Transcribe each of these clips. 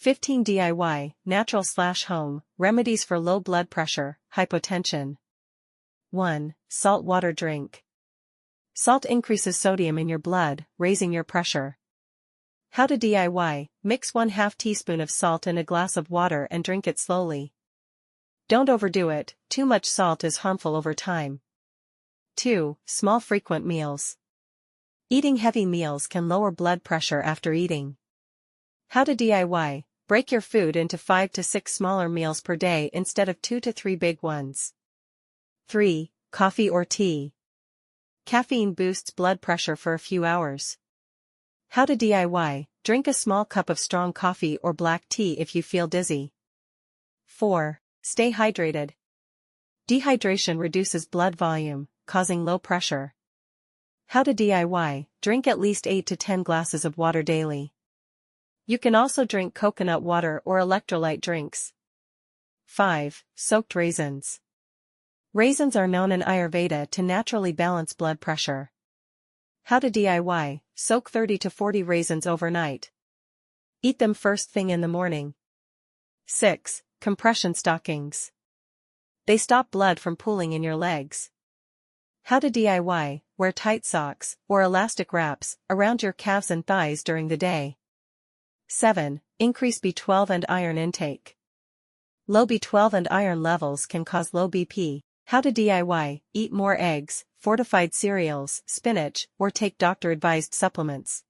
15 DIY, natural/home, remedies for low blood pressure, hypotension. 1. Salt water drink. Salt increases sodium in your blood, raising your pressure. How to DIY, mix 1/2 teaspoon of salt in a glass of water and drink it slowly. Don't overdo it, too much salt is harmful over time. 2. Small frequent meals. Eating heavy meals can lower blood pressure after eating. How to DIY, break your food into 5 to 6 smaller meals per day instead of 2 to 3 big ones. 3. Coffee or tea. Caffeine boosts blood pressure for a few hours. How to DIY, drink a small cup of strong coffee or black tea if you feel dizzy. 4. Stay hydrated. Dehydration reduces blood volume, causing low pressure. How to DIY, drink at least 8 to 10 glasses of water daily. You can also drink coconut water or electrolyte drinks. 5. Soaked raisins. Raisins are known in Ayurveda to naturally balance blood pressure. How to DIY, soak 30 to 40 raisins overnight. Eat them first thing in the morning. 6. Compression stockings. They stop blood from pooling in your legs. How to DIY, wear tight socks, or elastic wraps, around your calves and thighs during the day. 7. Increase B12 and iron intake. Low B12 and iron levels can cause low BP. How to DIY, eat more eggs, fortified cereals, spinach, or take doctor-advised supplements.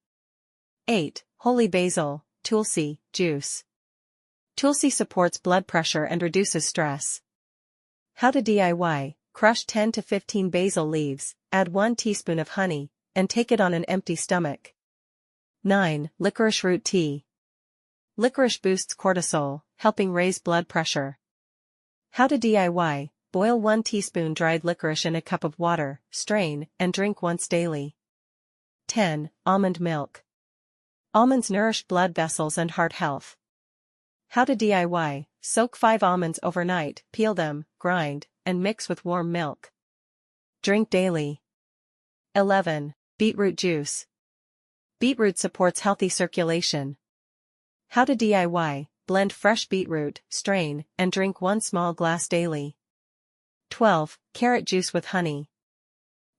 8. Holy basil, tulsi, juice. Tulsi supports blood pressure and reduces stress. How to DIY, crush 10 to 15 basil leaves, add 1 teaspoon of honey, and take it on an empty stomach. 9. Licorice root tea. Licorice boosts cortisol, helping raise blood pressure. How to DIY, boil 1 teaspoon dried licorice in a cup of water, strain, and drink once daily. 10. Almond milk. Almonds nourish blood vessels and heart health. How to DIY, soak 5 almonds overnight, peel them, grind, and mix with warm milk. Drink daily. 11. Beetroot juice. Beetroot supports healthy circulation. How to DIY, blend fresh beetroot, strain, and drink 1 small glass daily. 12. Carrot juice with honey.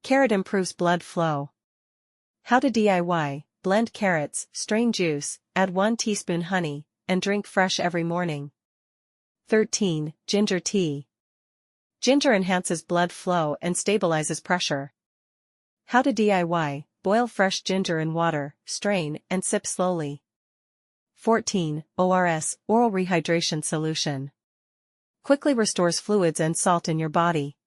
Carrot improves blood flow. How to DIY, blend carrots, strain juice, add 1 teaspoon honey, and drink fresh every morning. 13. Ginger tea. Ginger enhances blood flow and stabilizes pressure. How to DIY, boil fresh ginger in water, strain, and sip slowly. 14. ORS, oral rehydration solution. Quickly restores fluids and salt in your body.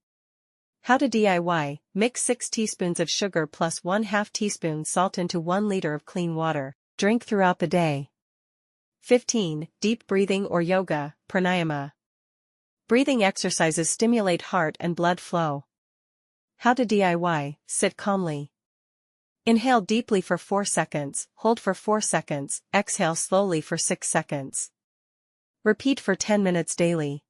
How to DIY, mix 6 teaspoons of sugar plus 1/2 teaspoon salt into 1 liter of clean water, drink throughout the day. 15. Deep breathing or yoga, pranayama. Breathing exercises stimulate heart and blood flow. How to DIY, sit calmly. Inhale deeply for 4 seconds, hold for 4 seconds, exhale slowly for 6 seconds. Repeat for 10 minutes daily.